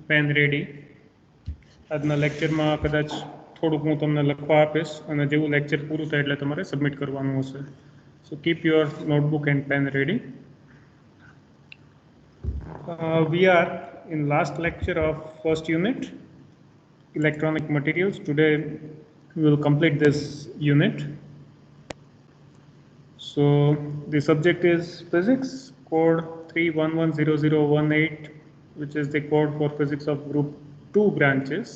Pen ready. આજના લેક્ચરમાં કદાચ થોડુંક હું તમને લખવા આપીશ અને જેવું લેક્ચર પૂરું થાય એટલે તમારે સબમિટ કરવાનું હશે. So keep your notebook and pen ready. We are in last lecture of first unit, electronic materials. Today we will complete this unit. So the subject is physics, code 3110018, which is the code for physics of group 2 branches.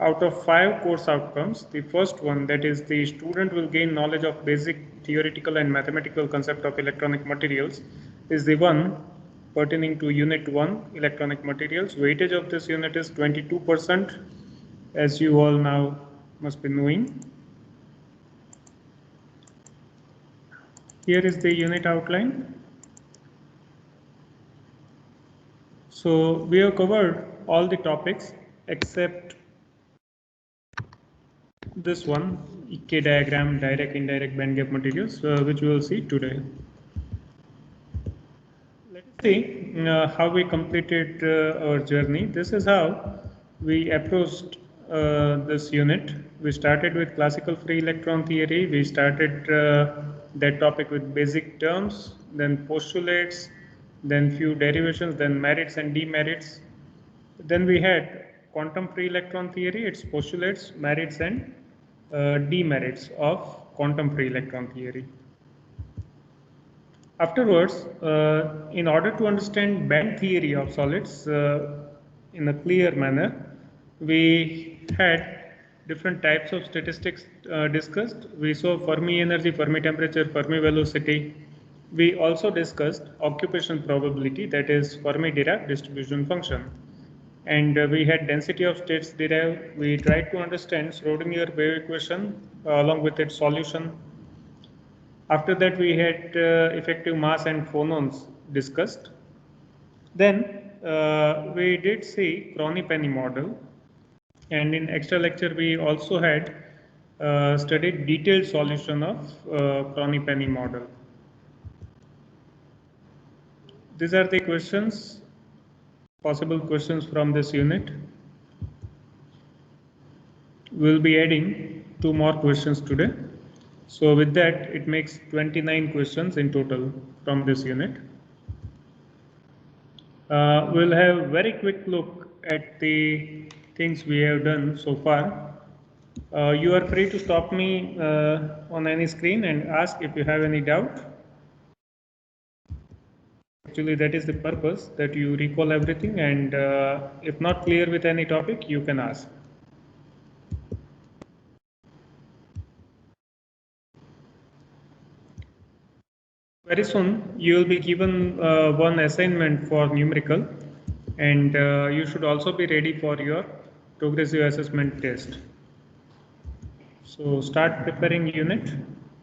Out of 5 course outcomes, the first one, that is the student will gain knowledge of basic theoretical and mathematical concept of electronic materials, is the one pertaining to unit 1, electronic materials. Weightage of this unit is 22%, as you all now must be knowing. Here is the unit outline. So we have covered all the topics except this one, EK diagram, direct indirect band gap materials, which we will see today. Let us see how we completed our journey. This is how we approached this unit. We started with classical free electron theory. We started that topic with basic terms, then postulates, then few derivations, then merits and demerits. Then we had quantum free electron theory, its postulates, merits and demerits of quantum free electron theory. Afterwards, in order to understand band theory of solids in a clear manner, we had different types of statistics discussed. We saw Fermi energy, Fermi temperature, Fermi velocity. We also discussed occupation probability, that is Fermi-Dirac distribution function. And we had density of states derived. We tried to understand Schrodinger wave equation along with its solution. After that, we had effective mass and phonons discussed. Then we did see Crony-Penny model. And in extra lecture, we also had studied detailed solution of Crony-Penny model. These are the questions, possible questions from this unit. We will be adding 2 more questions today. So with that, it makes 29 questions in total from this unit. We'll have a very quick look at the things we have done so far. You are free to stop me on any screen and ask if you have any doubt. Actually, that is the purpose, that you recall everything, and if not clear with any topic, you can ask. Very soon, you will be given one assignment for numerical, and you should also be ready for your progressive assessment test. So start preparing unit,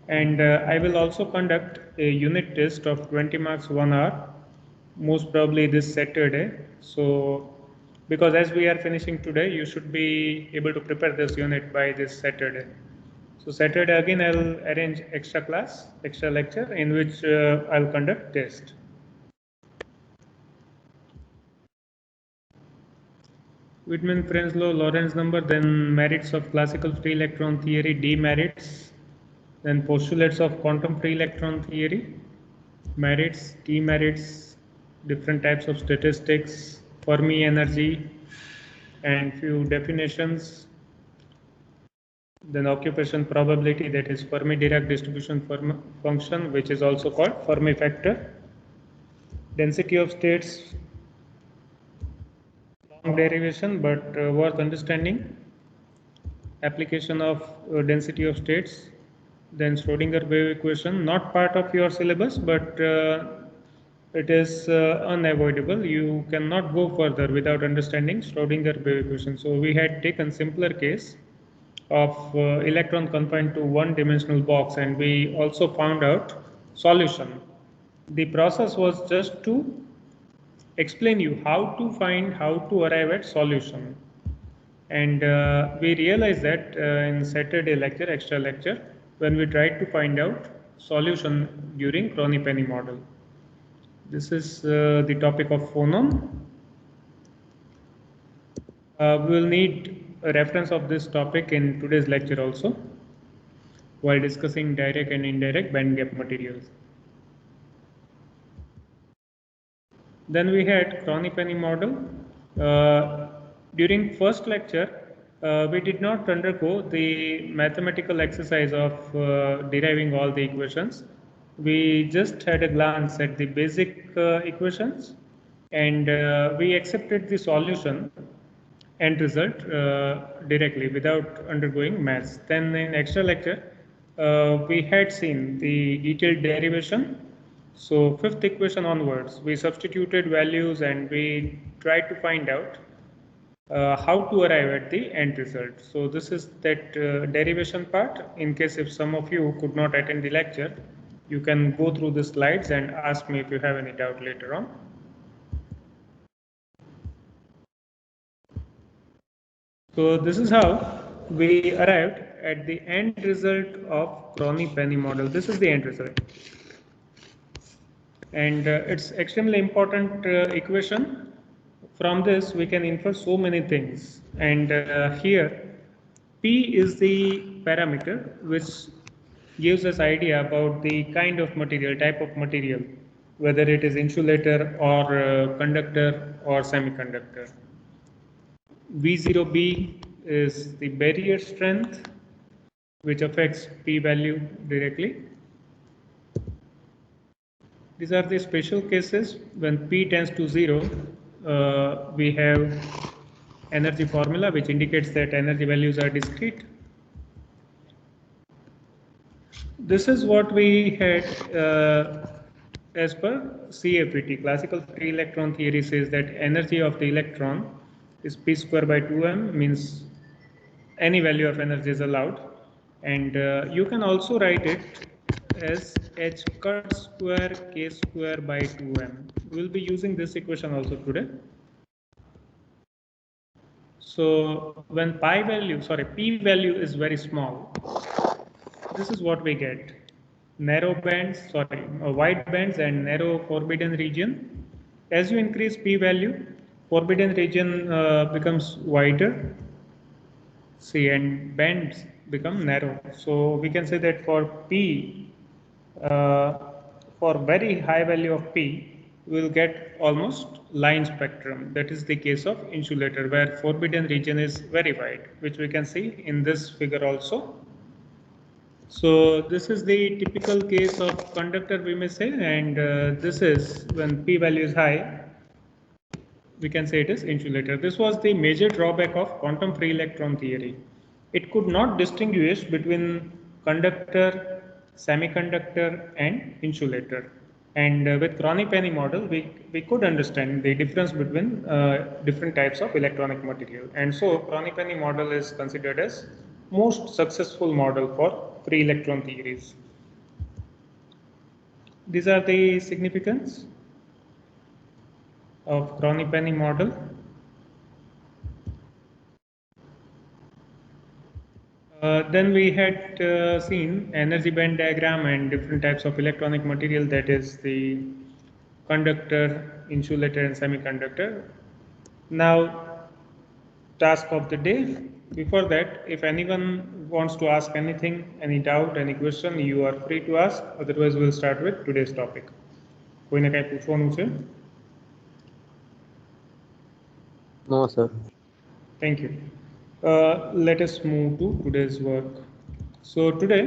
and I will also conduct a unit test of 20 marks 1 hour, most probably this Saturday. So because as we are finishing today, you should be able to prepare this unit by this Saturday. So Saturday again I'll arrange extra class, extra lecture in which I'll conduct test. Widman-French law, Lorentz number, then merits of classical free electron theory, demerits, then postulates of quantum free electron theory, merits, demerits, different types of statistics, Fermi energy, and few definitions. Then occupation probability, that is Fermi-Dirac distribution function, which is also called Fermi factor. Density of states, long derivation, but worth understanding. Application of density of states. Then Schrodinger wave equation, not part of your syllabus, but it is unavoidable. You cannot go further without understanding Schrodinger wave equation. So we had taken simpler case of electron confined to one-dimensional box, and we also found out solution. The process was just to explain you how to arrive at solution. And we realized that in Saturday lecture, extra lecture, when we tried to find out solution during Crony-Penny model. This is the topic of phonon. We will need a reference of this topic in today's lecture also, while discussing direct and indirect band gap materials. Then we had Crony-Penny model. During first lecture, we did not undergo the mathematical exercise of deriving all the equations. We just had a glance at the basic equations, and we accepted the solution end result directly without undergoing maths. Then in extra lecture, we had seen the detailed derivation. So fifth equation onwards, we substituted values and we tried to find out how to arrive at the end result. So this is that derivation part. In case if some of you could not attend the lecture, you can go through the slides and ask me if you have any doubt later on. So this is how we arrived at the end result of Crony-Penny model. This is the end result. And it's extremely important equation. From this, we can infer so many things. And here, P is the parameter which gives us idea about the kind of material, type of material, whether it is insulator or conductor or semiconductor. V0B is the barrier strength, which affects P value directly. These are the special cases. When P tends to 0, we have energy formula which indicates that energy values are discrete. This is what we had as per CFET. Classical free electron theory says that energy of the electron is P square by 2m, means any value of energy is allowed. And you can also write it as h cut square k square by 2m. We will be using this equation also today. So when P value is very small, this is what we get. Wide bands and narrow forbidden region. As you increase P value, forbidden region becomes wider. See, and bands become narrow. So we can say that for P, for very high value of P, we will get almost line spectrum. That is the case of insulator, where forbidden region is very wide, which we can see in this figure also. So this is the typical case of conductor, we may say, and this is when P value is high, we can say it is insulator. This was the major drawback of quantum free electron theory. It could not distinguish between conductor, semiconductor, and insulator. And with Crony-Penny model, we could understand the difference between different types of electronic material. And so Crony-Penny model is considered as most successful model for free electron theories. These are the significance of Crony-Penny model. Then we had seen energy band diagram and different types of electronic material, that is the conductor, insulator, and semiconductor. Now, task of the day. Before that, if anyone wants to ask anything, any doubt, any question, you are free to ask. Otherwise, we'll start with today's topic. કોઈને કાંઈ પૂછવાનું છે? No, sir. Thank you. Let us move to today's work. So today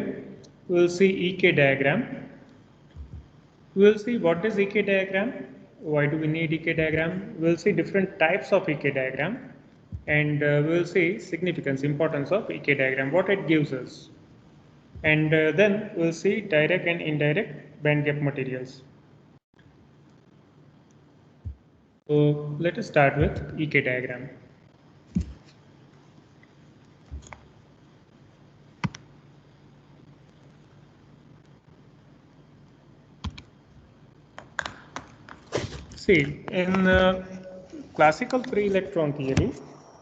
we'll see EK diagram. We'll see what is EK diagram, why do we need EK diagram. We'll see different types of EK diagram, and we'll see significance, importance of EK diagram, what it gives us. And then we'll see direct and indirect band gap materials. So let us start with EK diagram. See, in classical free electron theory,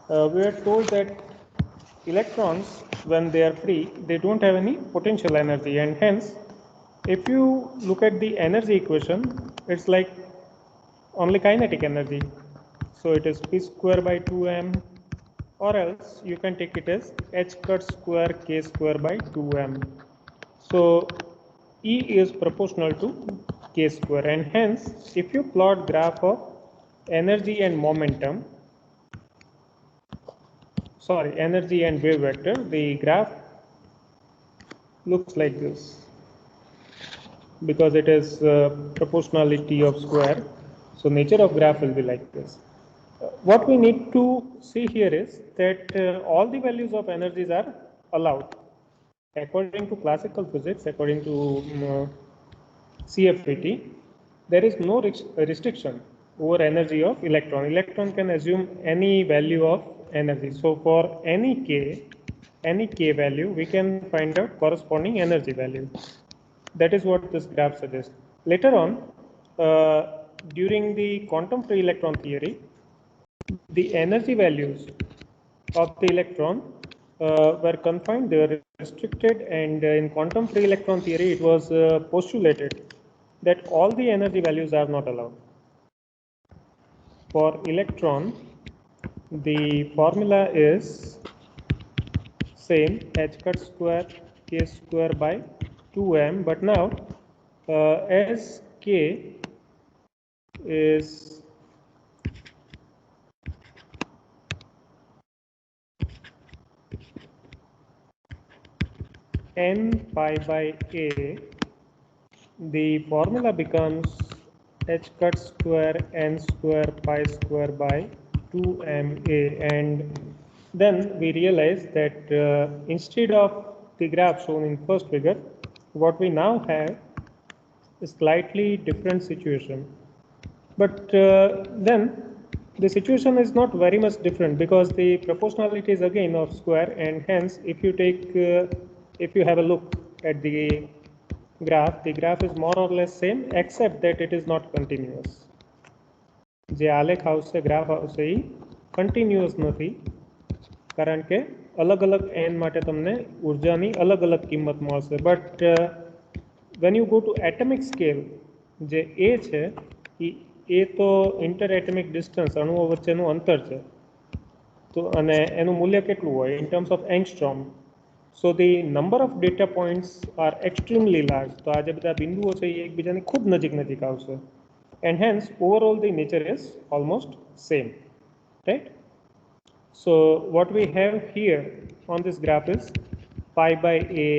we are told that electrons, when they are free, they don't have any potential energy, and hence, if you look at the energy equation, it's like only kinetic energy. So it is P square by 2m or else you can take it as h cut square k square by 2m. So E is proportional to k square, and hence if you plot graph of energy and momentum, energy and wave vector, the graph looks like this because it is proportionality of square. So nature of graph will be like this. What we need to see here is that all the values of energies are allowed according to classical physics, according to CFT. There is no restriction over energy of electron. Electron can assume any value of energy. So for any k value, we can find out corresponding energy value. That is what this graph suggests. Later on, during the quantum free electron theory, the energy values of the electron were confined, they were restricted, and in quantum free electron theory, it was postulated that all the energy values are not allowed. For electron, the formula is same, h cut square k square by 2m, but now as k is n pi by a, the formula becomes h cut square n square pi square by 2ma, and then we realize that instead of the graph shown in first figure, what we now have is slightly different situation. But then the situation is not very much different because the proportionality is again of square, and hence if you have a look at the graph is more or less same except that it is not continuous. જે આલેખ આવશે graph આવશે એ continuous નથી કારણ કે અલગ અલગ n માટે તમને ઉર્જાની અલગ અલગ કિંમત મળશે. But when you go to atomic scale, જે a છે એ તો ઇન્ટર એટમિક ડિસ્ટન્સ અણુઓ વચ્ચેનું અંતર છે, તો અને એનું મૂલ્ય કેટલું હોય in terms of angstrom. So the number of data points are extremely large. તો આ જે બધા બિંદુઓ છે એ એકબીજાની ખૂબ નજીક નજીક આવશે, and hence overall the nature is almost same, right? So what we have here on this graph is pi by a,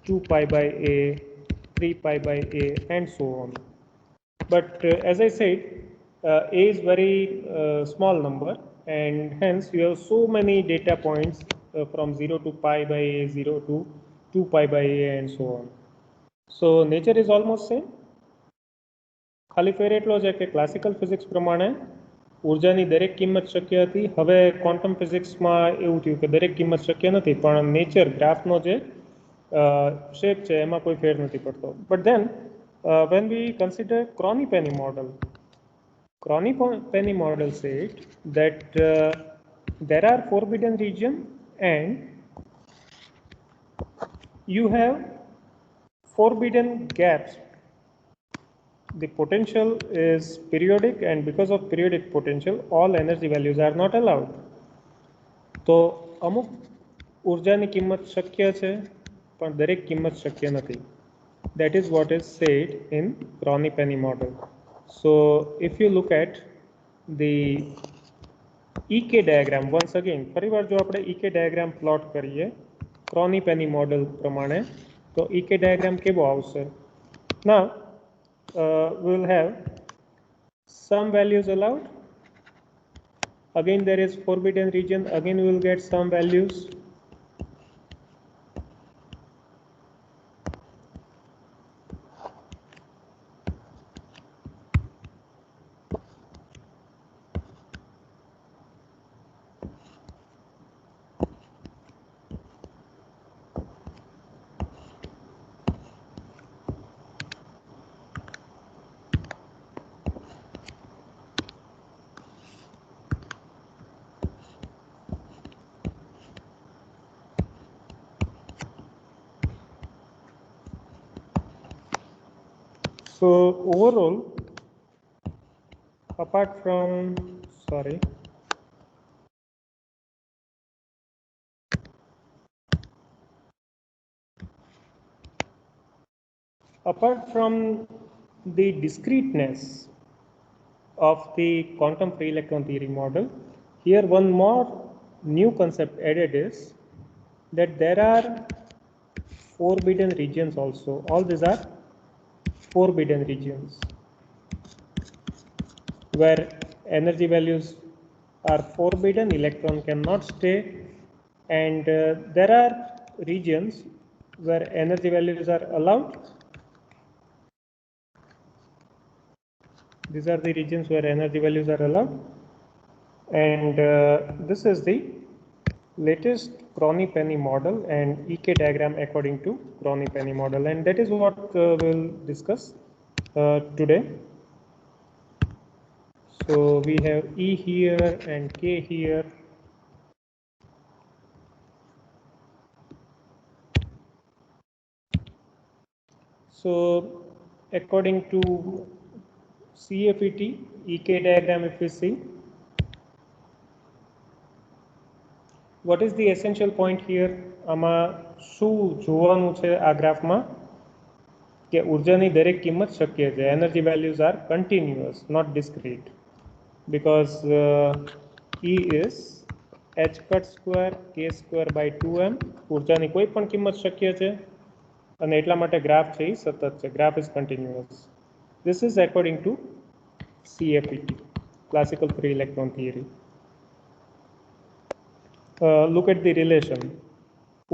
2 pi by a, 3 pi by a, and so on. But as I said, a is very small number, and hence you have so many data points from 0 to pi by a, 0 to 2 pi by a, and so on. So nature is almost same. ખાલી ફેર એટલો છે કે classical physics પ્રમાણે ઉર્જાની દરેક કિંમત શક્ય હતી. હવે ક્વોન્ટમ ફિઝિક્સમાં એવું થયું કે દરેક કિંમત શક્ય નથી, પણ નેચર ગ્રાફનો જે શેપ છે એમાં કોઈ ફેર નથી પડતો. But than when we consider Kronig-Penney model said that there are forbidden region and you have forbidden gaps. The potential is periodic, and because of periodic potential, all energy values are not allowed. તો અમુક ઉર્જાની કિંમત શક્ય છે પણ દરેક કિંમત શક્ય નથી. That is what is said in Kronig-Penney model. So if you look at the EK diagram, once again ફરીવાર જો આપણે EK diagram plot કરીએ Kronig-Penney model પ્રમાણે, તો EK diagram કેવો આવશે? Now we will have some values allowed. Again there is forbidden region, again we will get some values. So overall, apart from apart from the discreteness of the quantum free electron theory model, here one more new concept added is that there are forbidden regions also. All these are forbidden regions where energy values are forbidden, electron cannot stay, and there are regions where energy values are allowed. These are the regions where energy values are allowed, and this is the latest Crony-Penny model and EK diagram according to Crony-Penny model, and that is what we'll discuss today. So we have E here and K here. So according to CFET EK diagram, if we see, what is the essential point here? આમાં શું જોવાનું છે આ ગ્રાફમાં કે ઉર્જાની દરેક કિંમત શક્ય છે. Energy values are continuous, not discrete, because E is h cut square k square by 2m. ઉર્જાની કોઈ પણ કિંમત શક્ય છે અને એટલા માટે ગ્રાફ છે એ સતત છે. Graph is continuous. This is according to CFET, classical free electron theory. Look at the relation.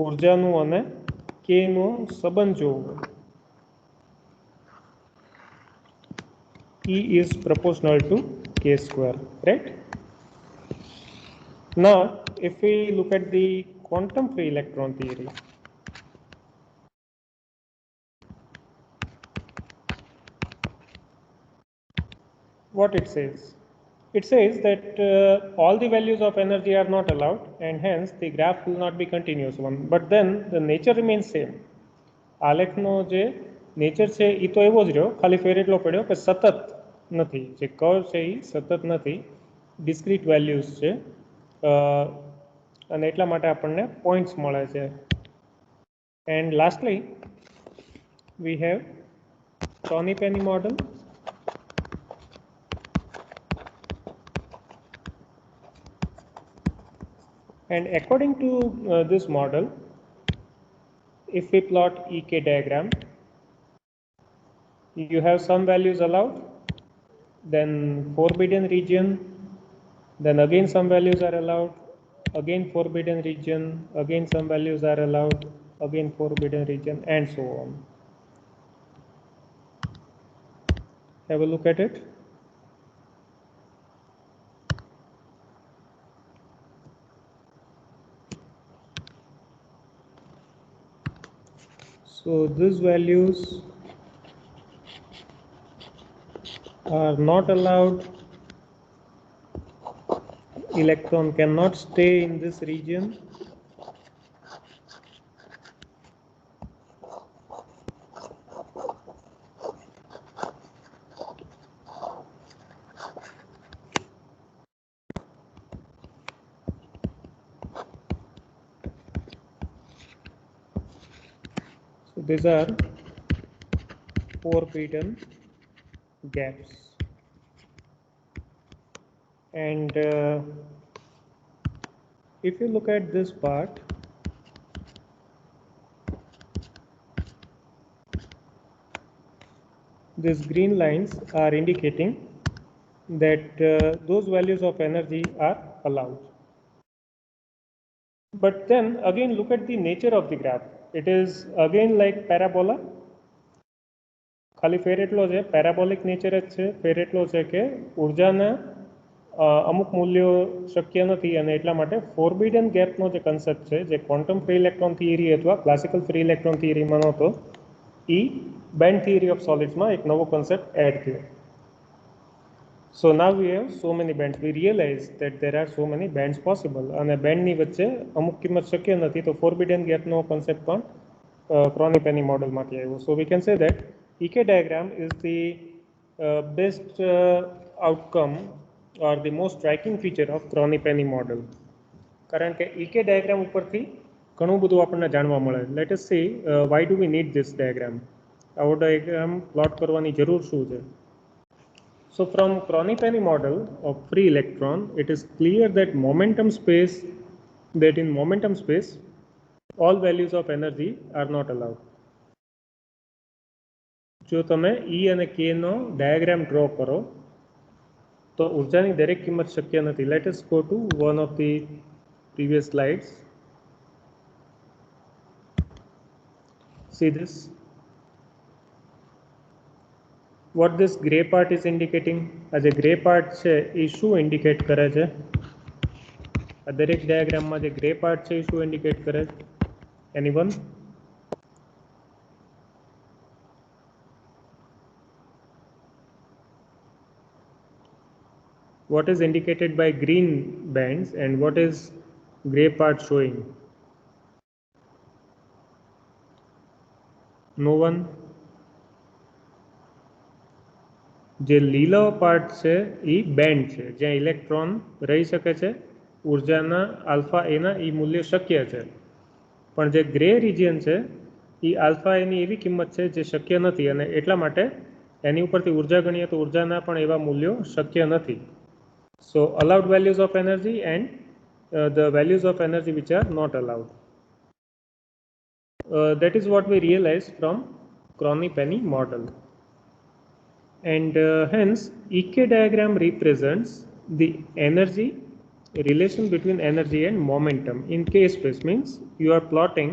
ઉર્જાનું અને k નો સંબંધ જોવો. E is proportional to k square, right? Now, if we look at the quantum free electron theory, what it says? It says that all the values of energy are not allowed, and hence the graph will not be continuous one. But then the nature remains same. આલેખનો જે nature છે એ તો એવો જ રહ્યો, ખાલી ફેર એટલો પડ્યો કે સતત નથી. જે કર્વ છે એ સતત નથી, ડિસ્ક્રીટ વેલ્યુઝ છે, અને એટલા માટે આપણને પોઈન્ટ્સ મળે છે. And lastly we have Crony-Penny model. And according to this model, if we plot EK diagram, you have some values allowed, then forbidden region, then again some values are allowed, again forbidden region, again some values are allowed, again forbidden region, and so on. Have a look at it. So these values are not allowed. Electron cannot stay in this region. So these are forbidden gaps. And if you look at this part, these green lines are indicating that those values of energy are allowed. But then again look at the nature of the graph. It is again like parabola. ખાલી ફેર એટલો છે, parabolic nature જ છે. ફેર એટલો છે કે ઉર્જાના અમુક મૂલ્યો શક્ય નથી, અને એટલા માટે ફોરબિડન ગેપનો જે કન્સેપ્ટ છે, જે ક્વોન્ટમ ફ્રી ઇલેક્ટ્રોન થિયરી અથવા ક્લાસિકલ ફ્રી ઇલેક્ટ્રોન થિયરીમાં નહોતો, એ બેન્ડ થિયરી ઓફ સોલિડ્સમાં એક નવો કન્સેપ્ટ એડ થયો. So now we have so many bands. We realize that there are so many bands possible, અને બેન્ડની વચ્ચે અમુક કિંમત શક્ય નથી, તો ફોરબિડન ગેપનો કન્સેપ્ટ પણ Crony-Penny મોડલમાંથી આવ્યો. So we can say that EK diagram is the best outcome or the most striking feature of Crony-Penny model. કારણ કે EK diagram ઉપરથી ઘણું બધું આપણને જાણવા મળે. Let us see why do we need this diagram. આવો ડાયાગ્રામ પ્લોટ કરવાની જરૂર શું છે? So from Kronig-Penney model of free electron, it is clear that in momentum space, all values of energy are not allowed. જો તમે E અને K નો diagram draw કરો તો ઉર્જાની દરેક કિંમત શક્ય નથી. Let us go to one of the previous slides. See this. What this gray part is indicating? આ જે ગ્રે પાર્ટ છે એ શું ઇન્ડિકેટ કરે છે? આ દરેક ડાયાગ્રામમાં જે ગ્રે પાર્ટ છે એ શું ઇન્ડિકેટ કરે છે? Anyone? What is indicated by green bands and what is gray part showing? No one? જે લીલો પાર્ટ છે એ બેન્ડ છે જ્યાં ઇલેક્ટ્રોન રહી શકે છે, ઉર્જાના આલ્ફા એના એ મૂલ્ય શક્ય છે, પણ જે ગ્રે રિજિયન છે એ આલ્ફા એની એવી કિંમત છે જે શક્ય નથી અને એટલા માટે એની ઉપરથી ઉર્જા ગણીએ તો ઉર્જાના પણ એવા મૂલ્યો શક્ય નથી. So allowed values of energy and the values of energy which are not allowed. That is what we realized from Kronig-Penney model. And hence EK diagram represents the energy relation between energy and momentum in K space. Means you are plotting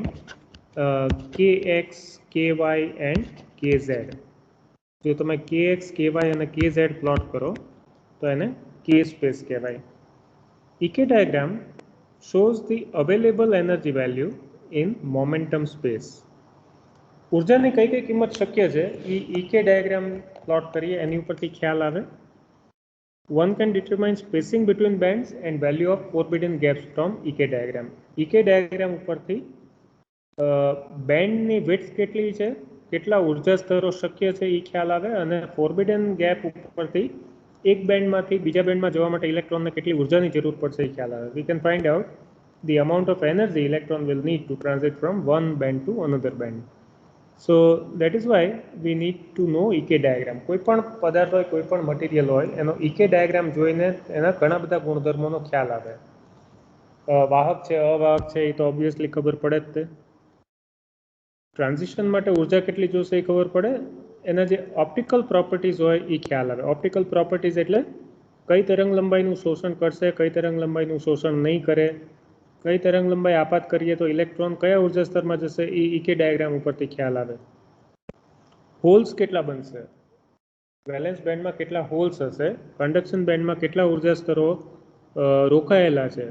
Kx, Ky and Kz. જો તમે Kx, Ky અને Kz plot કરો તો એને K space કહેવાય. EK diagram shows the available energy value in momentum space. ઉર્જાની કઈ કઈ કિંમત શક્ય છે એ EK diagram પ્લોટ કરીએ એની ઉપરથી ખ્યાલ આવે. One can determine spacing between bands and value of forbidden gaps from EK diagram. EK diagram ઉપરથી બેન્ડની વિડ્થ કેટલી છે, કેટલા ઉર્જા સ્તરો શક્ય છે એ ખ્યાલ આવે અને ફોરબિડન ગેપ ઉપરથી એક બેન્ડમાંથી બીજા બેન્ડમાં જવા માટે ઇલેક્ટ્રોનને કેટલી ઉર્જાની જરૂર પડશે એ ખ્યાલ આવે. We can find out the amount of energy electron will need to transit from one band to another band. So that is why we need to know EK diagram. કોઈ પણ પદાર્થ હોય, કોઈ પણ મટીરિયલ હોય, એનો EK diagram જોઈને એના ઘણા બધા ગુણધર્મોનો ખ્યાલ આવે. વાહક છે, અવાહક છે એ તો ઓબ્વિયસલી ખબર પડે જ તે. ટ્રાન્ઝિશન માટે ઉર્જા કેટલી જોશે એ ખબર પડે. એના જે ઓપ્ટિકલ પ્રોપર્ટીઝ હોય એ ખ્યાલ આવે. ઓપ્ટિકલ પ્રોપર્ટીઝ એટલે કઈ તરંગ લંબાઈનું શોષણ કરશે, કઈ તરંગ લંબાઈનું શોષણ નહીં કરે, કઈ તરંગ લંબાઈ આપાત કરીએ તો ઇલેક્ટ્રોન કયા ઉર્જા સ્તરમાં જશે એ EK ડાયાગ્રામ ઉપરથી ખ્યાલ આવે. હોલ્સ કેટલા બનશે, વેલેન્સ બેન્ડમાં કેટલા હોલ્સ હશે, કન્ડક્શન બેન્ડમાં કેટલા ઉર્જા સ્તરો રોકાયેલા છે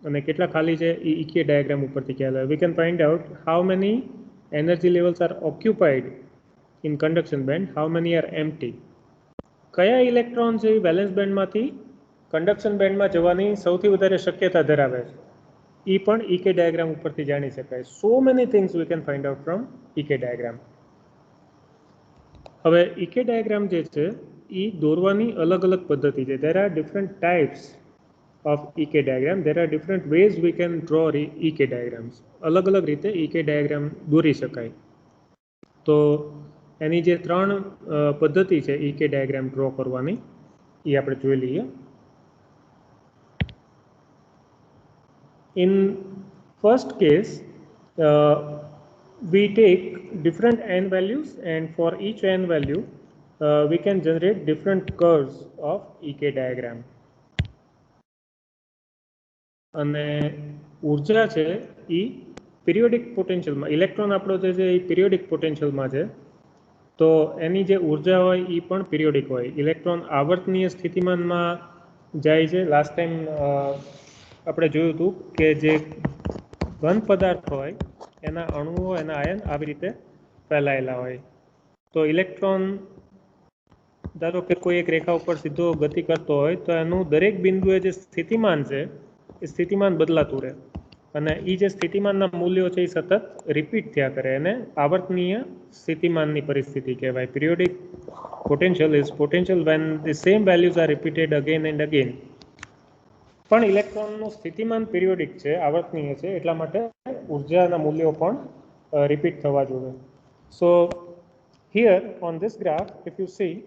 અને કેટલા ખાલી છે એ EK ડાયાગ્રામ ઉપરથી ખ્યાલ આવે. We can find out how many energy levels are occupied in conduction band, how many are empty. કયા ઇલેક્ટ્રોન છે એ વેલેન્સ બેન્ડમાંથી કન્ડક્શન બેન્ડમાં જવાની સૌથી વધારે શક્યતા ધરાવે છે એ પણ EK ડાયાગ્રામ ઉપરથી જાણી શકાય. So many things we can find out from EK diagram. હવે EK diagram જે છે એ દોરવાની અલગ અલગ પદ્ધતિ છે. There are different types of EK diagram. There are different ways we can draw EK diagrams. અલગ અલગ રીતે EK diagram દોરી શકાય. તો એની જે ત્રણ પદ્ધતિ છે EK diagram ડ્રો કરવાની એ આપણે જોઈ લઈએ. In first case, we take different n values and for each n value we can generate different curves of EK diagram. અને ઉર્જા છે એ પિરિયોડિક પોટેન્શિયલમાં, ઇલેક્ટ્રોન આપણો જે છે એ પિરિયોડિક પોટેન્શિયલમાં છે તો એની જે ઉર્જા હોય એ પણ પિરિયોડિક હોય. ઇલેક્ટ્રોન આવર્તનીય સ્થિતિમાનમાં જાય છે. લાસ્ટ ટાઈમ આપણે જોયું હતું કે જે ઘન પદાર્થ હોય એના અણુઓ, એના આયન આવી રીતે ફેલાયેલા હોય. તો ઇલેક્ટ્રોન ધારો કે કોઈ એક રેખા ઉપર સીધો ગતિ કરતો હોય તો એનું દરેક બિંદુએ જે સ્થિતિમાન છે એ સ્થિતિમાન બદલાતું રહે અને એ જે સ્થિતિમાનના મૂલ્યો છે એ સતત રિપીટ થયા કરે અને આવર્તનીય સ્થિતિમાનની પરિસ્થિતિ કહેવાય. Periodic potential is potential when the same values are repeated again and again. પણ ઇલેક્ટ્રોનનું સ્થિતિમાન પિરિયોડિક છે, આવર્તનીય છે, એટલા માટે ઉર્જાના મૂલ્યો પણ રિપીટ થવા જોઈએ. સો Here on this graph, if you see,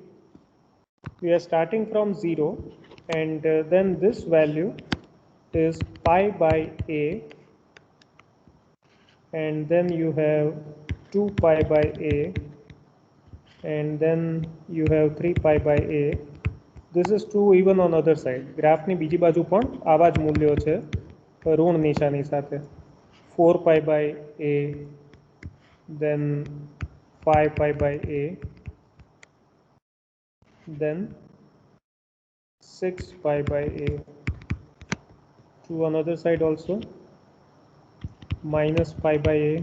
we are starting from 0 and then this value is pi by a, and then you have 2 pi by a, and then you have 3 pi by a. This is true even on other side. ગ્રાફની બીજી બાજુ પણ આવા જ મૂલ્યો છે ઋણ નિશાની સાથે. 4 pi by a, then 5 pi by a, then 6 pi by a. To another side also, minus pi by a,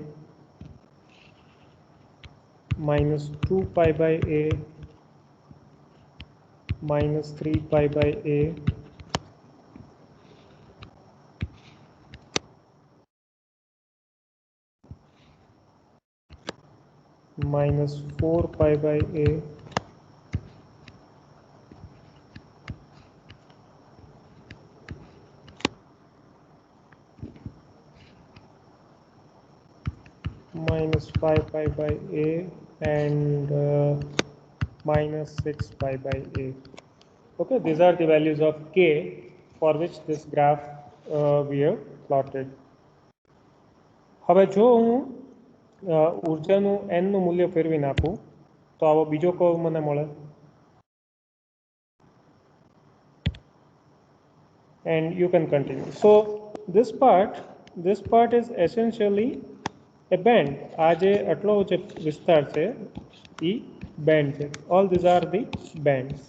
minus 2 pi by a, minus 3 pi by a, minus 4 pi by a, minus 5 pi by a, and minus 6 pi by a. Okay, these are the values of k for which this graph we have plotted. હવે જો હું ઉર્જાનું n નું મૂલ્ય ફેરવી નાખું તો આવો બીજો કર્વ મને મળે. And you can continue. So this part is essentially a band. આ જે આટલો જે વિસ્તાર છે એ band છે. All these are the bands.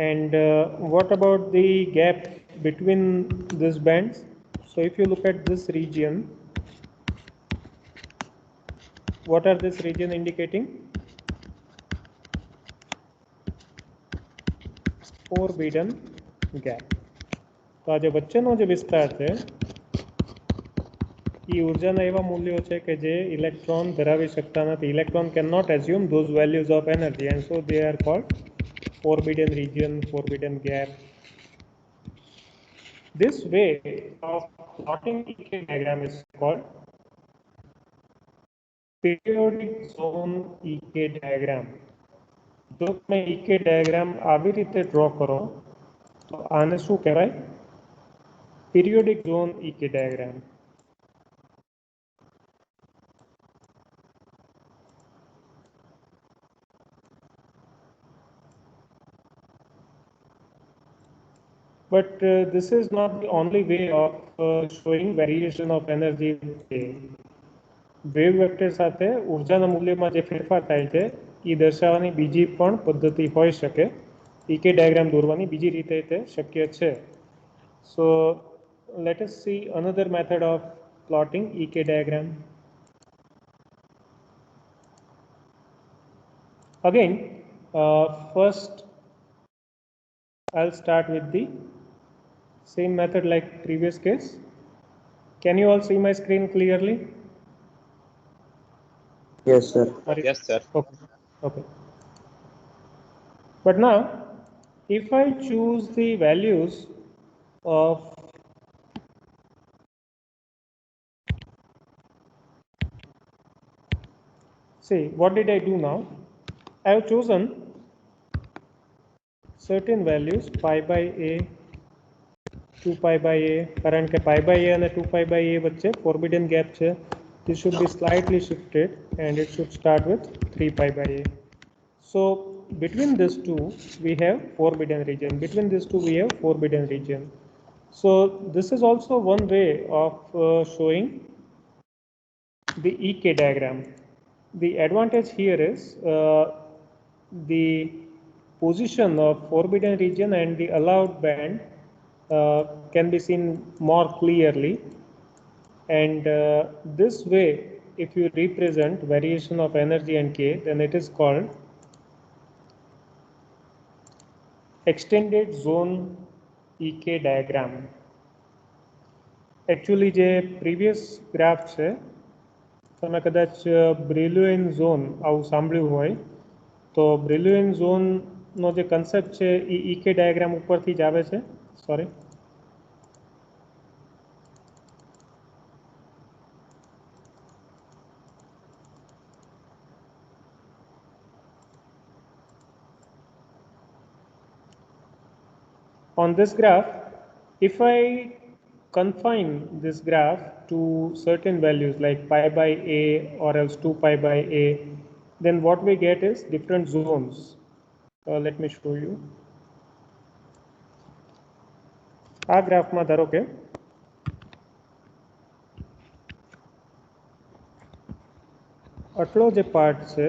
And what about the gap between these bands? So if you look at this region, what are this region indicating? Forbidden gap. તો આ જે વચ્ચેનો જે વિસ્તાર છે એ ઉર્જાના એવા મૂલ્યો છે કે જે ઇલેક્ટ્રોન ધરાવી શકતા નથી. Electron can not assume those values of energy, and so they are called forbidden region, forbidden gap. This way of plotting EK diagram is called periodic zone EK diagram. જો તમે EK diagram આવી રીતે draw કરો તો આને શું કહેવાય? Periodic zone EK diagram. But this is not the only way of showing variation of energy. Wave vector સાથે ઉર્જાના મૂલ્યમાં જે ફેરફાર થાય છે એ દર્શાવવાની બીજી પણ પદ્ધતિ હોઈ શકે. EK ડાયાગ્રામ દોરવાની બીજી રીતે તે શક્ય છે. So let us see another method of plotting EK diagram. Again, first I'll start with the same method like previous case. Can you all see my screen clearly? Yes, sir. Yes, sir. Okay. Okay. But now, if I choose the values of see, what did I do now? I have chosen certain values, pi by a, 2 pi by a, કારણ કે pi by a અને 2 pi by a વચ્ચે forbidden gap છે. This should be slightly shifted and it should start with 3 pi by a. So between these two we have forbidden region. Between these two we have forbidden region. So this is also one way of showing the EK diagram. The advantage here is the position of forbidden region and the allowed band can be seen more clearly. And this way, if you represent variation of energy and K, then it is called extended zone EK diagram. Actually, જે previous graph છે તમે કદાચ Brillouin zone આવું સાંભળ્યું હોય તો Brillouin zone નો જે concept છે એ EK diagram ઉપરથી જ આવે છે. Sorry. on this graph, if I confine this graph to certain values like pi by a or else 2 pi by a, then what we get is different zones. Let me show you. આ ગ્રાફમાં ધારો કે આટલો જે part છે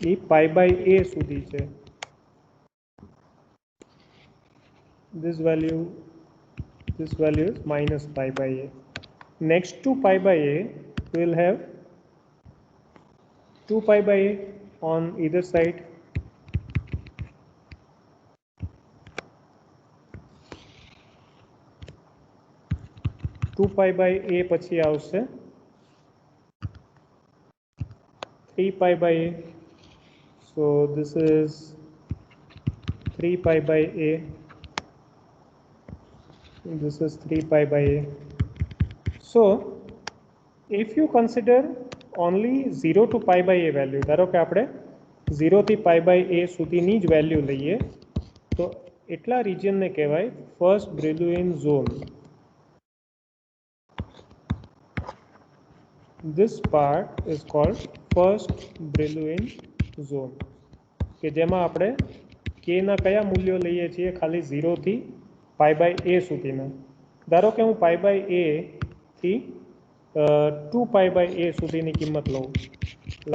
એ pi by એ સુધી છે. this value is minus pi by a. Next to pi by a, we will have 2 pi by a on either side. Two pi by a पछी आवशे 3 pi by a. So this is 3 pi by a. This is 3 pi by a. So if you consider only 0 to pi by a value, धारो के आपणे 0 થી pi by a સુધીની જ value લઈએ તો એટલા રિજિયનને કહેવાય first Brillouin zone. This part is called first Brillouin zone કે જેમાં આપણે k ના કયા મૂલ્યો લઈએ છીએ ખાલી 0 થી pi by a સુધીના. ધારો કે હું pi by a થી 2 pi by a સુધીની કિંમત લઉં,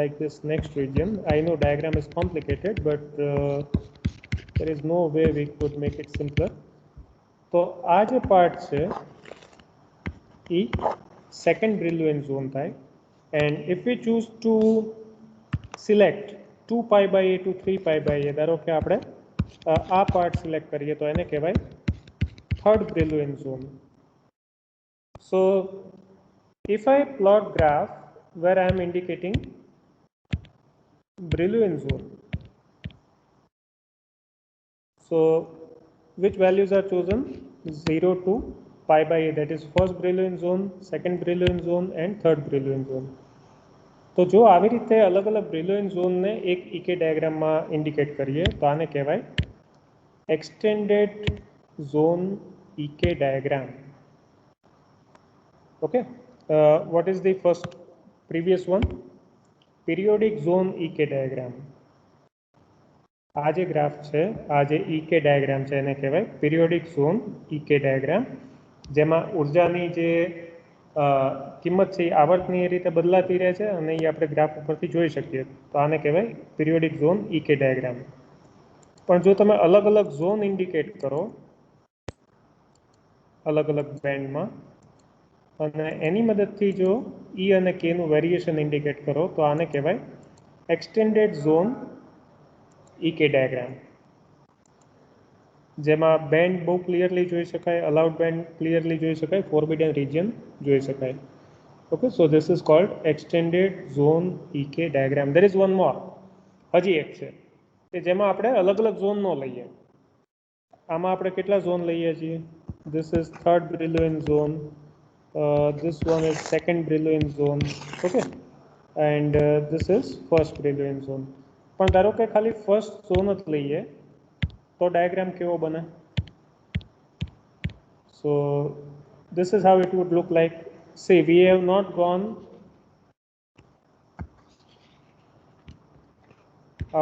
like this next region. I know diagram is complicated, but there is no way we could make it simpler. તો આ જે પાર્ટ છે એ second Brillouin zone થાય. And if we choose to select 2 pi by a to 3 pi by a, ધારો કે આપણે આ part select કરીએ તો એને કહેવાય third Brillouin zone. So if I plot graph where I am indicating Brillouin zone, so which values are chosen? 0 to pi by a, that is first Brillouin zone, second Brillouin zone and third Brillouin zone. તો જો આવી રીતે અલગ અલગ Brillouin zone ને એક EK ડાયાગ્રામમાં indicate કરીએ તો આને કહેવાય extended zone EK diagram. Okay, what is the first previous one? Periodic zone EK diagram. આ જે ગ્રાફ છે, આ જે EK ડાયાગ્રામ છે એને કહેવાય periodic zone EK diagram, જેમાં ઉર્જાની જે કિંમત છે એ આવર્તની રીતે બદલાતી રહે છે અને એ આપણે ગ્રાફ ઉપરથી જોઈ શકીએ. તો આને કહેવાય પિરિયોડિક ઝોન EK ડાયાગ્રામ. પણ જો તમે અલગ અલગ ઝોન ઇન્ડિકેટ કરો અલગ અલગ બેન્ડમાં અને એની મદદથી જો E અને K નું વેરિએશન ઇન્ડિકેટ કરો તો આને કહેવાય એક્સટેન્ડેડ ઝોન EK ડાયાગ્રામ, જેમાં બેન્ડ બહુ ક્લિયરલી જોઈ શકાય, અલાઉડ બેન્ડ ક્લિયરલી જોઈ શકાય, ફોરબિડન રિજિયન જોઈ શકાય. Okay, so this is called extended zone EK diagram. There is one more, હજી એક છે કે જેમાં આપણે અલગ અલગ ઝોન નો લઈએ. આમાં આપણે કેટલા ઝોન લઈએ છીએ? This is third Brillouin zone, this one is second Brillouin zone, okay, and this is first Brillouin zone. પણ ધારો કે ખાલી ફર્સ્ટ ઝોન જ લઈએ તો ડાયાગ્રામ કેવો બને? So this is how it would look like. See, we have not gone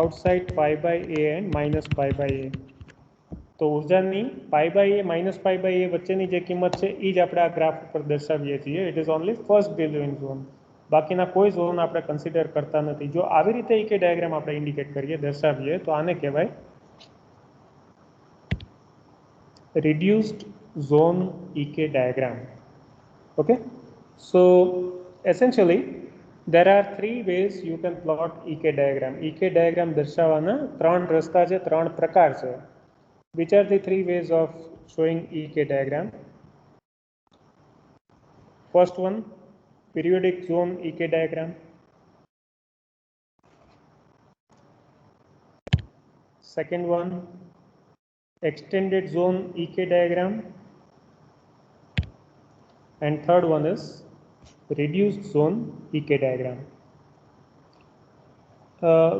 outside pi by a and minus pi by a. તો ઉર્જાની pi by a minus pi by a વચ્ચેની જે કિંમત છે એ જ આપણે આ ગ્રાફ ઉપર દર્શાવીએ છીએ. It is only first Brillouin zone. બાકીના કોઈ ઝોન આપણે કન્સિડર કરતા નથી. જો આવી રીતે EK ડાયાગ્રામ આપણે ઇન્ડિકેટ કરીએ, દર્શાવીએ તો આને કહેવાય reduced zone EK diagram. Okay, so essentially there are three ways you can plot EK diagram. EK diagram દર્શાવવાના ત્રણ રસ્તા છે, ત્રણ પ્રકાર છે. Which are the three ways of showing EK diagram? First one, periodic zone EK diagram. Second one, extended zone EK diagram, and third one is reduced zone EK diagram.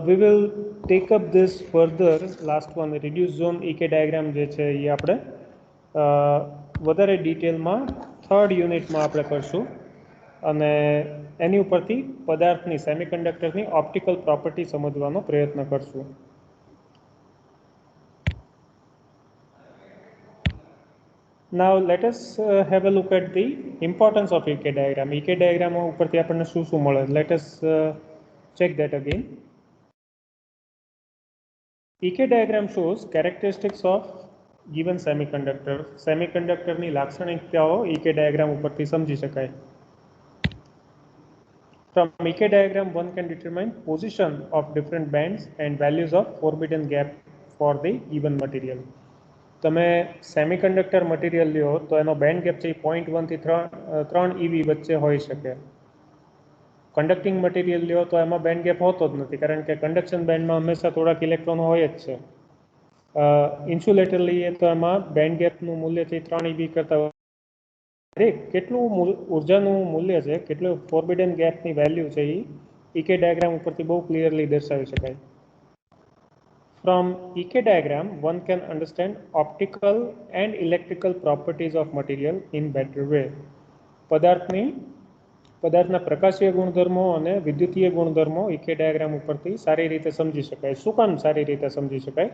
We will take up this further. Last one, reduced zone EK diagram જે છે એ આપણે વધારે ડિટેલમાં third યુનિટમાં આપણે કરશું અને એની ઉપરથી પદાર્થની સેમિકન્ડક્ટરની ઓપ્ટિકલ પ્રોપર્ટી સમજવાનો પ્રયત્ન કરશું. Now let us have a look at the importance of EK diagram. EK diagram ઉપરથી આપણને શું શું મળે? Let us check that again. EK diagram shows characteristics of given semiconductor. સેમિકન્ડક્ટરની લાક્ષણિકતાઓ EK diagram ઉપરથી સમજી શકાય. From EK diagram, one can determine position of different bands and values of forbidden gap for the given material. તમે semiconductor material લ્યો તો એનો band gap છે 0.1 થી 3 EV વચ્ચે હોઈ શકે. કન્ડક્ટિંગ મટીરિયલ લ્યો તો એમાં બેન્ડ ગેપ હોતો જ નથી, કારણ કે કન્ડક્શન બેન્ડમાં હંમેશા થોડાક ઇલેક્ટ્રોન હોય જ છે. ઇન્સ્યુલેટર લઈએ તો એમાં બેન્ડ ગેપનું મૂલ્ય છે 3 EV કરતાં કેટલું ઉર્જાનું મૂલ્ય છે, કેટલું ફોરબિડન ગેપની વેલ્યુ છે એ EK ડાયાગ્રામ ઉપરથી બહુ ક્લિયરલી દર્શાવી શકાય. From EK diagram, one can understand optical and electrical properties of material in better way. પદાર્થના પ્રકાશીય ગુણધર્મો અને વિદ્યુતીય ગુણધર્મો EK ડાયાગ્રામ ઉપરથી સારી રીતે સમજી શકાય. શું કામ સારી રીતે સમજી શકાય?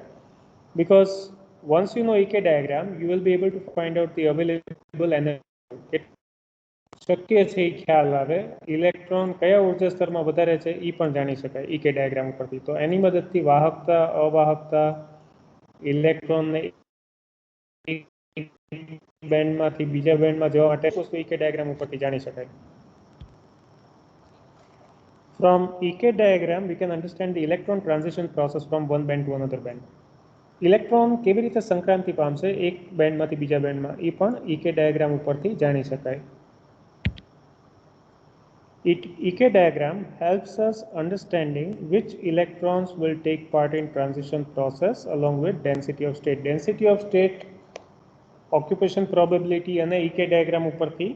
Because once you know EK diagram, you will be able to find out the available energy. શક્ય છે એ ખ્યાલ આવે. ઇલેક્ટ્રોન કયા ઉર્જા સ્તરમાં વધારે છે એ પણ જાણી શકાય EK ડાયાગ્રામ ઉપરથી. તો એની મદદથી વાહકતા, અવાહકતા, ઇલેક્ટ્રોનને બેન્ડમાંથી બીજા બેન્ડમાં જવા માટે વસ્તુ EK ડાયાગ્રામ ઉપરથી જાણી શકાય. From EK diagram, we can understand the electron transition process from one band to another band. Electron કેવી રીતે સંક્રાંતિ પામશે એક બેન્ડમાંથી બીજા બેન્ડમાં, એ પણ EK ડાયાગ્રામ ઉપરથી જાણી શકાય. EK diagram helps us understanding which electrons will take part in transition process along with density of state. Density of state, occupation probability અને EK diagram ઉપરથી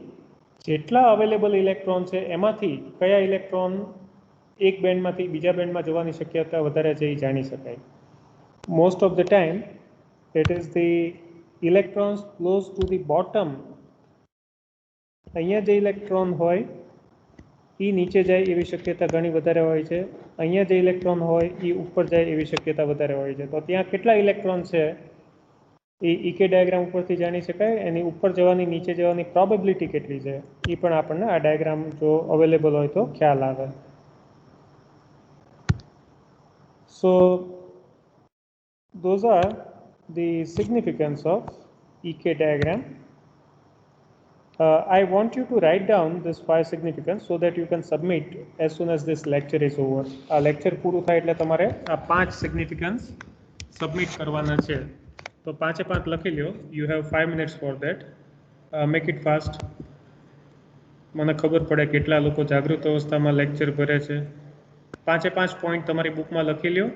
જેટલા અવેલેબલ ઇલેક્ટ્રોન છે એમાંથી કયા ઇલેક્ટ્રોન એક બેન્ડમાંથી બીજા બેન્ડમાં જવાની શક્યતા વધારે છે એ જાણી શકાય. Most of the time it is the electrons close to the bottom. અહીંયા જે ઇલેક્ટ્રોન હોય એ નીચે જાય એવી શક્યતા ઘણી વધારે હોય છે. અહીંયા જે ઇલેક્ટ્રોન હોય એ ઉપર જાય એવી શક્યતા વધારે હોય છે. તો ત્યાં કેટલા ઇલેક્ટ્રોન છે એ EK ડાયાગ્રામ ઉપરથી જાણી શકાય. એની ઉપર જવાની નીચે જવાની પ્રોબેબિલિટી કેટલી છે એ પણ આપણને આ ડાયાગ્રામ જો અવેલેબલ હોય તો ખ્યાલ આવે. So those are the significance of EK diagram. I want you to write down this 5 significance so that you can submit as soon as this lecture is over. આ લેક્ચર પૂરું થાય એટલે તમારે આ 5 સિગ્નિફિકન્સ સબમિટ કરવાના છે. તો 5 લખી લ્યો. You have 5 minutes for that. Make it fast. મને ખબર પડે કેટલા લોકો જાગૃત અવસ્થામાં લેક્ચર ભરે છે. 5 પોઈન્ટ તમારી બુકમાં લખી લ્યો.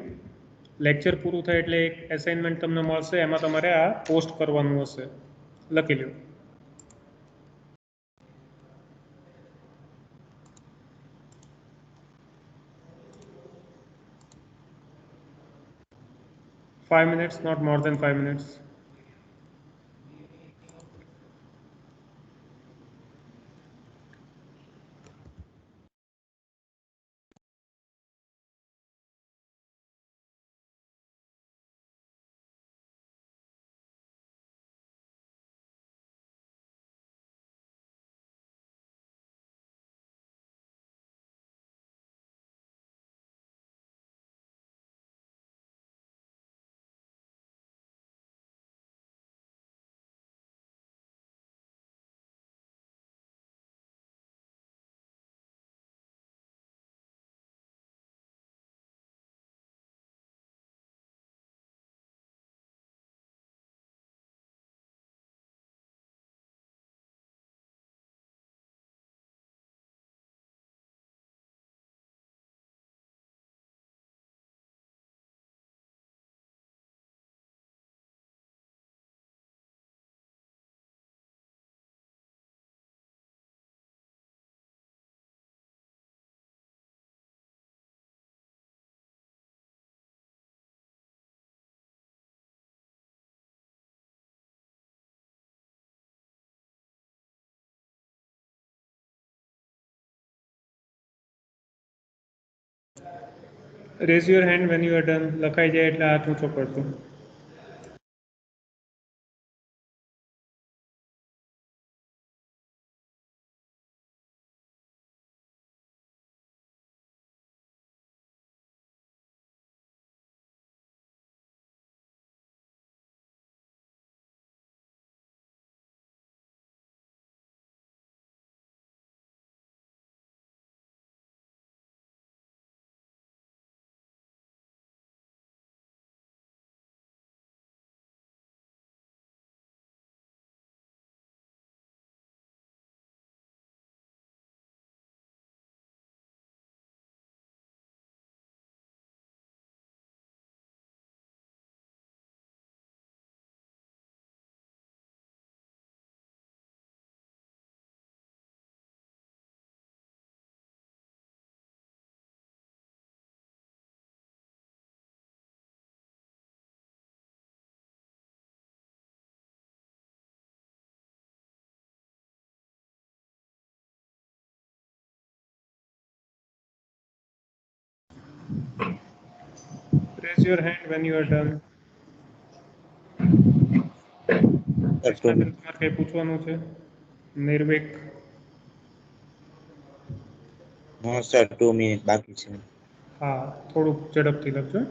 લેક્ચર પૂરું થાય એટલે એક એસાઇનમેન્ટ તમને મળશે, એમાં તમારે આ પોસ્ટ કરવાનું હશે. લખી લ્યો. Five minutes, not more than 5 minutes. Rays your hand when you are done. લખાઈ જાય એટલે હાથ ઊંચો કરજો. Rays your hand when you are done. તમારે કંઈ પૂછવાનું છે? નિર્વેક. No, sir, 2 minutes બાકી છે. હા, થોડુંક ઝડપથી લખજો.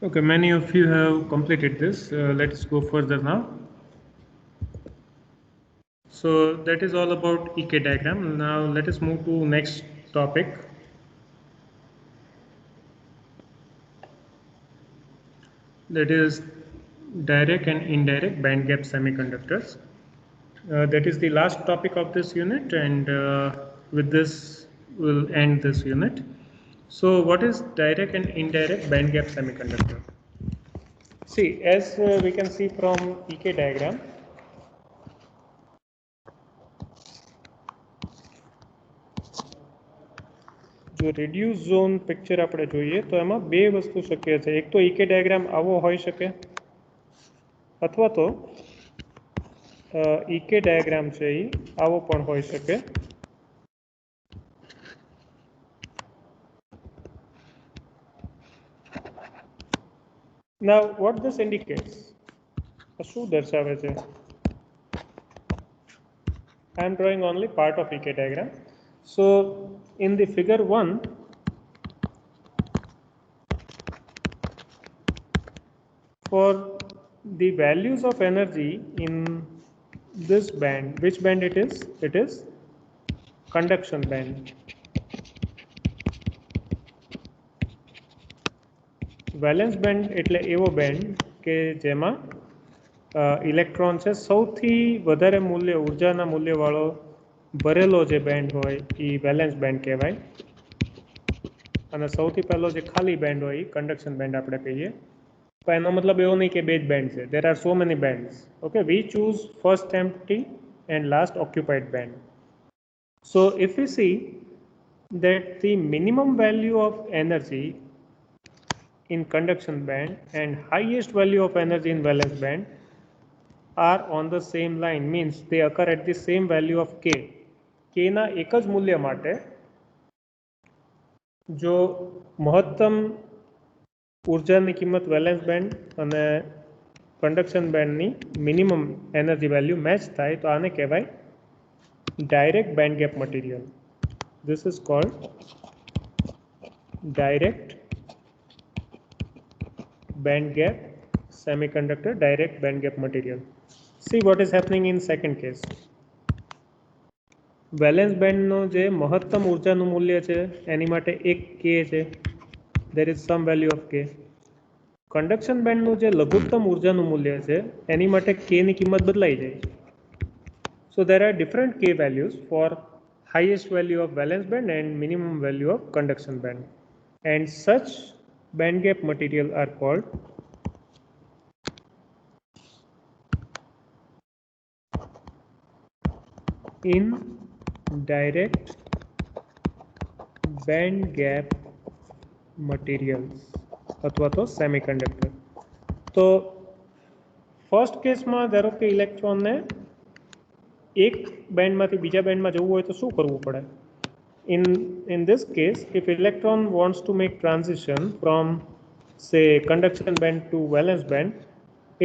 Okay, many of you have completed this. Let's go further now. So that is all about EK diagram. Now let us move to next topic. That is direct and indirect band gap semiconductors. That is the last topic of this unit, and with this we'll end this unit. So what is direct and indirect band gap semiconductor? See, as we can see from EK diagram, જો reduce zone picture આપણે જોઈએ તો એમાં બે વસ્તુ શક્ય છે. એક તો EK ડાયાગ્રામ આવો હોઈ શકે, અથવા તો EK ડાયાગ્રામ છે એ આવો પણ હોઈ શકે. Now what this indicates? શું દર્શાવે છે? I am drawing only part of EK diagram. So in the figure 1, for the values of energy in this band, which band it is? It is conduction band. Valence band એટલે એવો band કે જેમાં electron છે સૌથી વધારે મૂલ્ય ઉર્જાના મૂલ્યવાળો ભરેલો જે બેન્ડ હોય એ વેલેન્સ બેન્ડ કહેવાય, અને સૌથી પહેલો જે ખાલી બેન્ડ હોય એ કંડક્શન બેન્ડ આપણે કહીએ. તો એનો મતલબ એવો નહીં કે બે જ બેન્ડ છે. There are so many bands. Okay, we choose first empty and last occupied band. So if you see that the minimum value of energy in conduction band and highest value of energy in valence band are on the same line, means they occur at the same value of k. K ના એક જ મૂલ્ય માટે જો મહત્તમ ઉર્જાની કિંમત valence band અને કંડક્શન બેન્ડની મિનિમમ એનર્જી વેલ્યુ મેચ થાય તો આને કહેવાય direct band gap material. This is called direct band gap semiconductor, direct band gap material. See what is happening in second case. Valence બેન્ડનો જે મહત્તમ ઉર્જાનું મૂલ્ય છે એની માટે એક k છે, there is some value of k. Conduction બેન્ડનું જે લઘુત્તમ ઉર્જાનું મૂલ્ય છે એની માટે k ની કિંમત બદલાઈ જાય. So there are different k values for highest value of valence band and minimum value of conduction band, and such band gap material are called indirect band gap materials અથવા તો સેમિકન્ડક્ટર. તો first કેસમાં ધારો કે ઇલેક્ટ્રોનને એક બેન્ડમાંથી બીજા બેન્ડમાં જવું હોય તો શું કરવું પડે? In this case, if electron wants to make transition from say conduction band to valence band,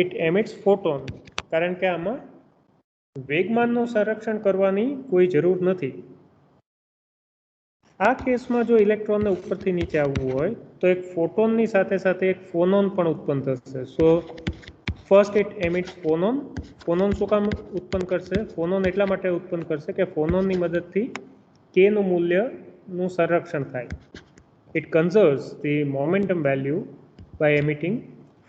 it emits photon. કારણ કે આમાં વેગમાનનું સંરક્ષણ કરવાની કોઈ જરૂર નથી. આ કેસમાં જો ઇલેક્ટ્રોનને ઉપરથી નીચે આવવું હોય તો એક ફોટોનની સાથે સાથે એક ફોનોન પણ ઉત્પન્ન થશે. So first it એમિટ્સ ફોનોન. ફોનોન શું કામ ઉત્પન્ન કરશે? ફોનોન એટલા માટે ઉત્પન્ન કરશે કે ફોનોનની મદદથી કેનું મૂલ્યનું સંરક્ષણ થાય. It conserves the momentum value by emitting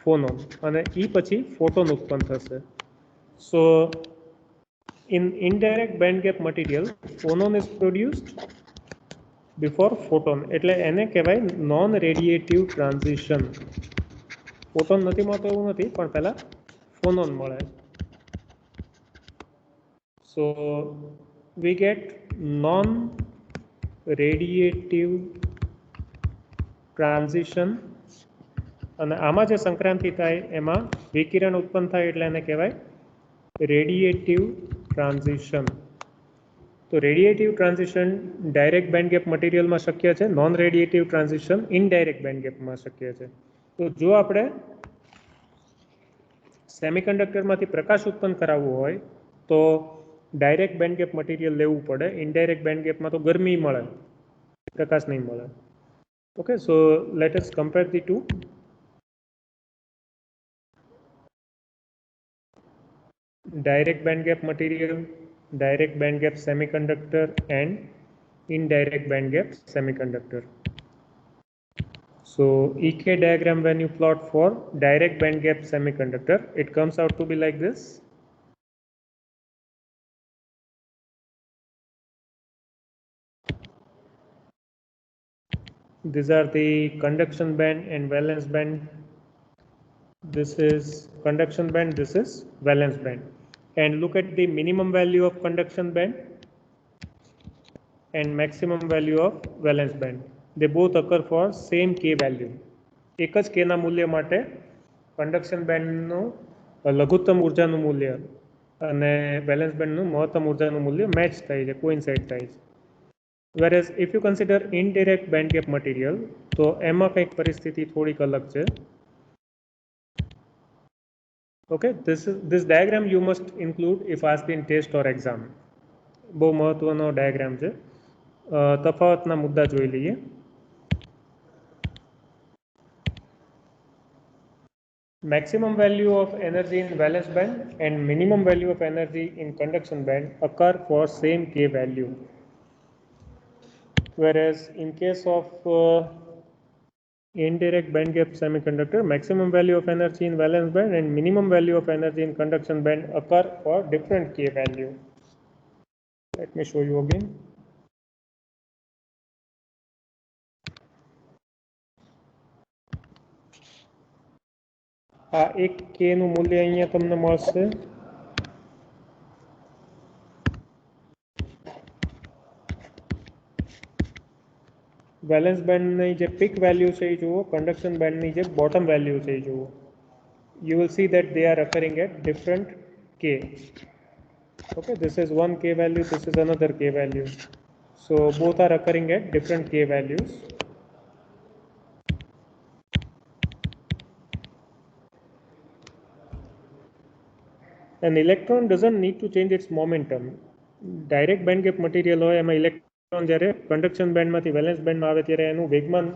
phonon, અને એ પછી ફોટોન ઉત્પન્ન થશે. સો in indirect band gap material, phonon is produced before photon, એટલે એને કહેવાય નોન રેડિએટિવ ટ્રાન્ઝિશન. ફોટોન નથી મળતો એવું નથી, પણ પહેલા ફોનોન મળે. સો we get non radiative transition, અને આમાં જે સંક્રાંતિ થાય એમાં વિકિરણ ઉત્પન્ન થાય એટલે એને કહેવાય રેડિએટિવ ટ્રાન્ઝિશન. તો radiative transition direct band gap મટીરિયલમાં શક્ય છે, non radiative transition indirect band ગેપમાં શક્ય છે. તો જો આપણે સેમિકન્ડક્ટરમાંથી પ્રકાશ ઉત્પન્ન કરાવવો હોય તો ડાયરેક્ટ બેન્ડ ગેપ મટીરિયલ લેવું પડે. ઇનડાયરેક્ટ બેન્ડ ગેપમાં તો ગરમી મળે, પ્રકાશ નહીં મળે. Okay, so let us compare the two. direct band gap material, direct band gap semiconductor, and indirect band gap semiconductor. So EK diagram, when you plot for direct band gap semiconductor, it comes out to be like this. These are the conduction band and valence band. This is conduction band, this is valence band. And look at the minimum value of conduction band and maximum value of valence band. They both occur for same K value. એક જ K ના મૂલ્ય માટે conduction band નું લઘુત્તમ ઉર્જાનું મૂલ્ય અને valence band નું મહત્તમ ઉર્જાનું મૂલ્ય મેચ થાય છે, coincide થાય છે. Whereas if you consider indirect band gap material, તો એમાં કંઈક પરિસ્થિતિ થોડીક અલગ છે. Okay, this diagram you must include if asked in test or exam. બહુ મહત્વનો ડાયાગ્રામ છે. તફાવતના મુદ્દા જોઈ લઈએ. Maximum value of energy in valence band and minimum value of energy in conduction band occur for same K value. Whereas in case of indirect band gap semiconductor, maximum value of energy in valence band and minimum value of energy in conduction band occur for different K value. Let me show you again. આ એક K નું મૂલ્ય અહીંયા તમને મળશે. Valence બેન્ડની જે peak value છે એ જુઓ, કંડક્શન બેન્ડની જે બોટમ વેલ્યુ છે એ જુઓ. You will see that they are occurring at different K. Okay, this is one K value, this is another K value. So both are occurring at different K values. An electron doesn't need to change its momentum. Direct band gap material હોય એમાં electron જ્યારે conduction બેન્ડમાંથી valence બેન્ડમાં આવે ત્યારે એનું વેગમાન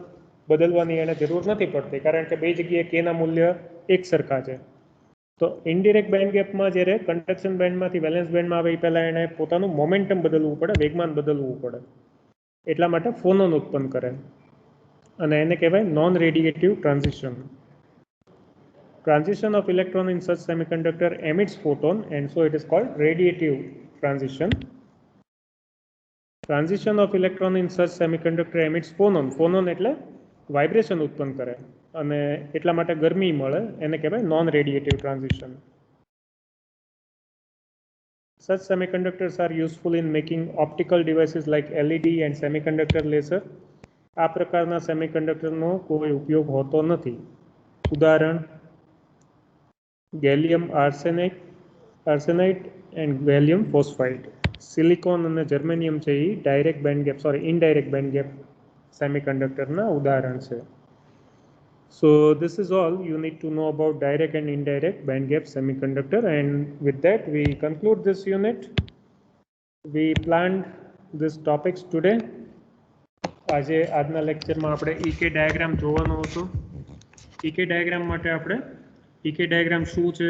બદલવાની એને જરૂર નથી પડતી, કારણ કે બે જગ્યાએ K ના મૂલ્ય એક સરખા છે. તો ઇનડિરેક્ટ બેન્ડ ગેપમાં જ્યારે કંડક્શન બેન્ડમાંથી વેલેન્સ બેન્ડમાં આવે એ પહેલાં એણે પોતાનું મોમેન્ટમ બદલવું પડે, વેગમાન બદલવું પડે. એટલા માટે ફોનોન ઉત્પન્ન કરે અને એને કહેવાય non radiative transition. Transition of electron in such semiconductor emits photon, and so it is called radiative transition. Transition of electron in such semiconductor emits phonon. Phonon એટલે વાઇબ્રેશન ઉત્પન્ન કરે અને એટલા માટે ગરમી મળે, એને કહેવાય non radiative transition. Such semiconductors are useful in making optical devices like LED and semiconductor laser. આ પ્રકારના સેમિકન્ડક્ટરનો કોઈ ઉપયોગ હોતો નથી. ઉદાહરણ gallium arsenite and gallium phosphide. Silicon અને જર્મેનિયમ છે એ ઇનડાયરેક્ટ બેન્ડ ગેપ સેમિકન્ડક્ટરના ઉદાહરણ છે. So this is all you need to know about direct and indirect band gap semiconductor, and with that we conclude this unit. We planned these topics today. આજે આજના લેક્ચરમાં આપણે EK diagram જોવાનો હતો. EK diagram માટે આપણે EK diagram શું છે,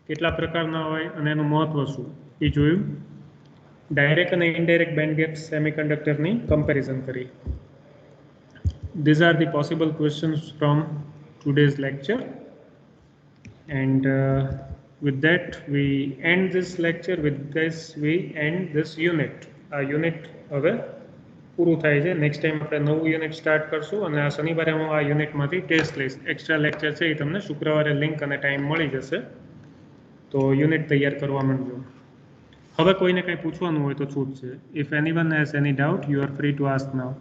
કેટલા પ્રકારના હોય અને એનું મહત્વ શું એ જોયું. ડાયરેક્ટ અને ઇનડાયરેક્ટ બેન્ડ ગેપ સેમિકન્ડક્ટરની કમ્પેરિઝન કરી. These are the possible questions from today's lecture, and with that we end this lecture. With this we end this unit. Unit હવે પૂરું થાય છે. નેક્સ્ટ ટાઈમ આપણે નવું યુનિટ સ્ટાર્ટ કરશું અને આ શનિવારે હું આ યુનિટમાંથી ટેસ્ટ લઈશ. એક્સ્ટ્રા લેક્ચર છે એ તમને શુક્રવારે લિંક અને ટાઈમ મળી જશે, તો યુનિટ તૈયાર કરવા માંડજો. હવે કોઈને કંઈ પૂછવાનું હોય તો છૂટ છે. If anyone has any doubt, you are free to ask now.